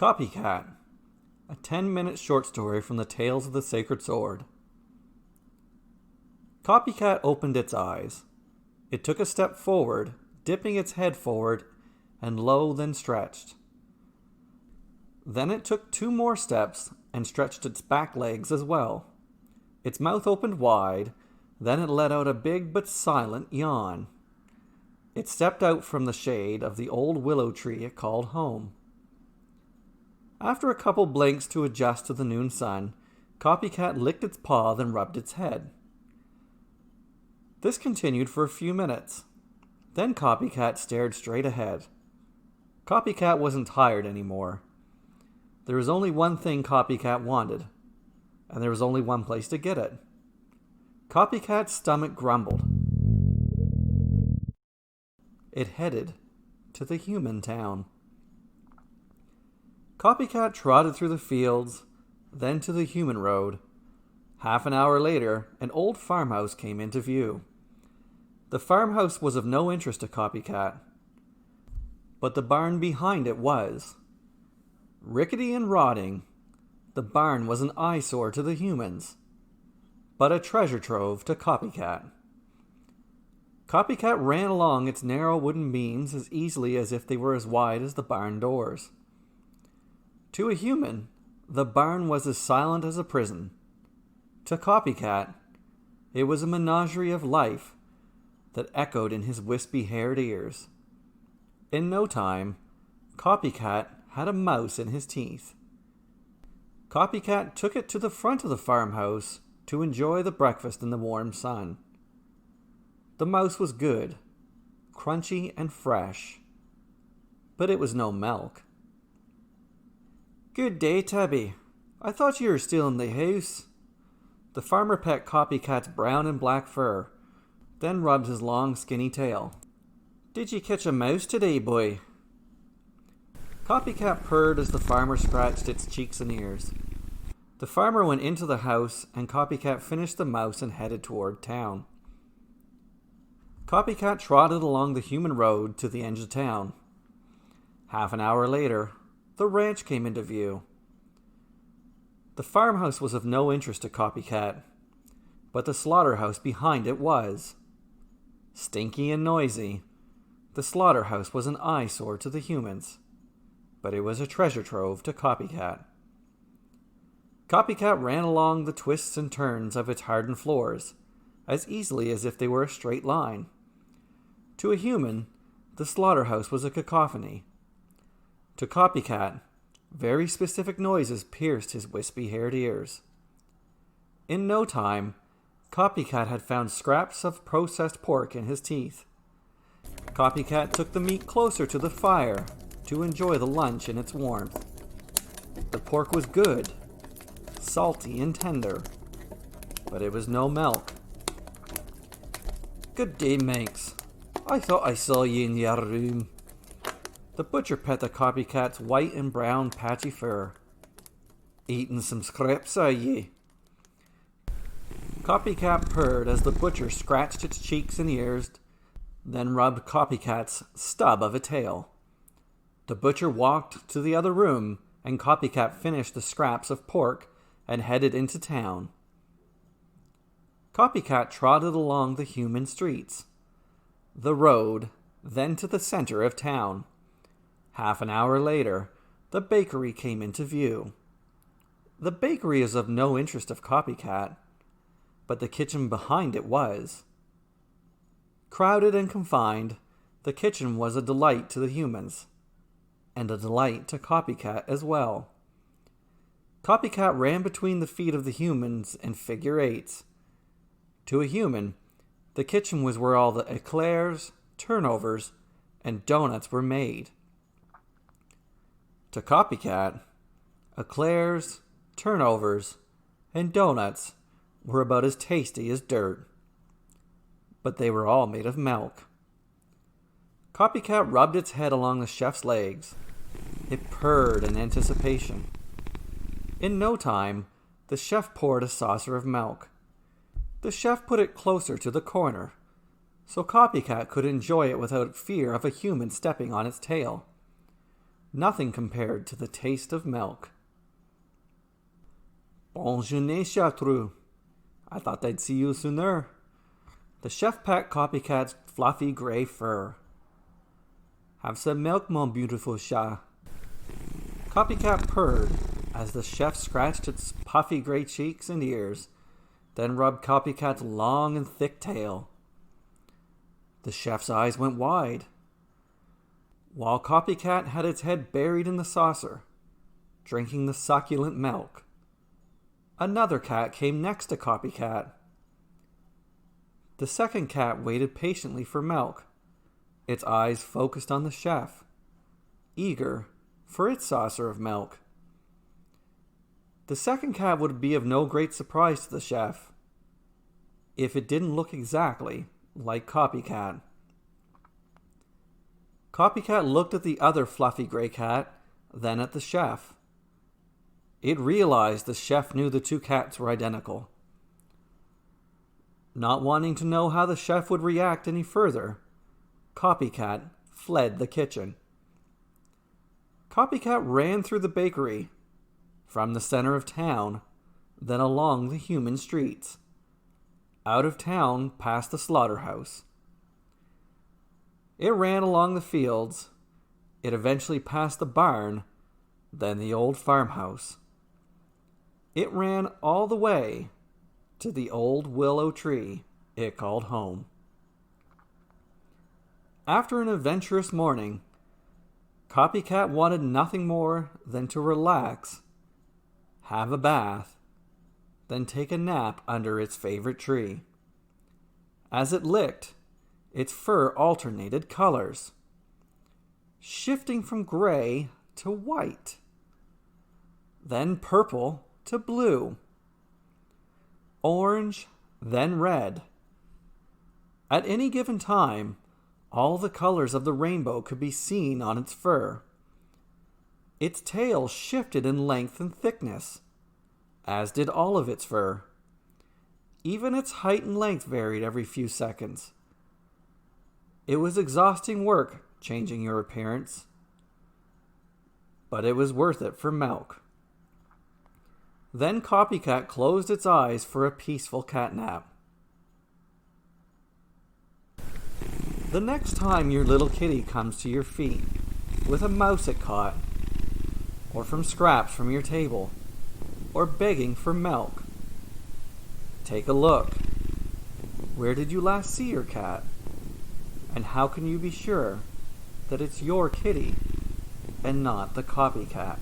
Copycat, a 10-minute short story from the Tales of the Sacred Sword. Copycat opened its eyes. It took a step forward, dipping its head forward, and lo, then stretched. Then it took 2 more steps and stretched its back legs as well. Its mouth opened wide, then it let out a big but silent yawn. It stepped out from the shade of the old willow tree it called home. After a couple blinks to adjust to the noon sun, Copycat licked its paw, then rubbed its head. This continued for a few minutes. Then Copycat stared straight ahead. Copycat wasn't tired anymore. There was only one thing Copycat wanted, and there was only one place to get it. Copycat's stomach grumbled. It headed to the human town. Copycat trotted through the fields, then to the human road. Half an hour later, an old farmhouse came into view. The farmhouse was of no interest to Copycat, but the barn behind it was. Rickety and rotting, the barn was an eyesore to the humans, but a treasure trove to Copycat. Copycat ran along its narrow wooden beams as easily as if they were as wide as the barn doors. To a human, the barn was as silent as a prison. To Copycat, it was a menagerie of life that echoed in his wispy-haired ears. In no time, Copycat had a mouse in his teeth. Copycat took it to the front of the farmhouse to enjoy the breakfast in the warm sun. The mouse was good, crunchy and fresh, but it was no milk. "Good day, Tabby. I thought you were still in the house." The farmer pet Copycat's brown and black fur, then rubbed his long, skinny tail. "Did you catch a mouse today, boy?" Copycat purred as the farmer scratched its cheeks and ears. The farmer went into the house, and Copycat finished the mouse and headed toward town. Copycat trotted along the human road to the edge of town. Half an hour later, the ranch came into view. The farmhouse was of no interest to Copycat, but the slaughterhouse behind it was. Stinky and noisy, the slaughterhouse was an eyesore to the humans, but it was a treasure trove to Copycat. Copycat ran along the twists and turns of its hardened floors as easily as if they were a straight line. To a human, the slaughterhouse was a cacophony. To Copycat, very specific noises pierced his wispy-haired ears. In no time, Copycat had found scraps of processed pork in his teeth. Copycat took the meat closer to the fire to enjoy the lunch in its warmth. The pork was good, salty and tender, but it was no milk. "Good day, Manx. I thought I saw you in your room." The butcher pet the Copycat's white and brown patchy fur. "Eating some scraps, are ye?" Copycat purred as the butcher scratched its cheeks and ears, then rubbed Copycat's stub of a tail. The butcher walked to the other room, and Copycat finished the scraps of pork and headed into town. Copycat trotted along the human streets, the road, then to the center of town. Half an hour later, the bakery came into view. The bakery is of no interest of Copycat, but the kitchen behind it was. Crowded and confined, the kitchen was a delight to the humans, and a delight to Copycat as well. Copycat ran between the feet of the humans in figure eights. To a human, the kitchen was where all the eclairs, turnovers, and donuts were made. To Copycat, eclairs, turnovers, and donuts were about as tasty as dirt. But they were all made of milk. Copycat rubbed its head along the chef's legs. It purred in anticipation. In no time, the chef poured a saucer of milk. The chef put it closer to the corner, so Copycat could enjoy it without fear of a human stepping on its tail. Nothing compared to the taste of milk. Bonjour, Chartreux. I thought I'd see you sooner. The chef pat Copycat's fluffy gray fur. Have some milk, mon beautiful chat. Copycat purred as the chef scratched its puffy gray cheeks and ears, then rubbed Copycat's long and thick tail. The chef's eyes went wide, while Copycat had its head buried in the saucer, drinking the succulent milk. Another cat came next to Copycat. The second cat waited patiently for milk, its eyes focused on the chef, eager for its saucer of milk. The second cat would be of no great surprise to the chef if it didn't look exactly like Copycat. Copycat looked at the other fluffy gray cat, then at the chef. It realized the chef knew the two cats were identical. Not wanting to know how the chef would react any further, Copycat fled the kitchen. Copycat ran through the bakery, from the center of town, then along the human streets, out of town past the slaughterhouse. It ran along the fields. It eventually passed the barn, then the old farmhouse. It ran all the way to the old willow tree it called home. After an adventurous morning, Copycat wanted nothing more than to relax, have a bath, then take a nap under its favorite tree. As it licked, its fur alternated colors, shifting from gray to white, then purple to blue, orange, then red. At any given time, all the colors of the rainbow could be seen on its fur. Its tail shifted in length and thickness, as did all of its fur. Even its height and length varied every few seconds. It was exhausting work changing your appearance, but it was worth it for milk. Then Copycat closed its eyes for a peaceful catnap. The next time your little kitty comes to your feet with a mouse it caught, or from scraps from your table, or begging for milk, take a look. Where did you last see your cat? And how can you be sure that it's your kitty and not the Copycat?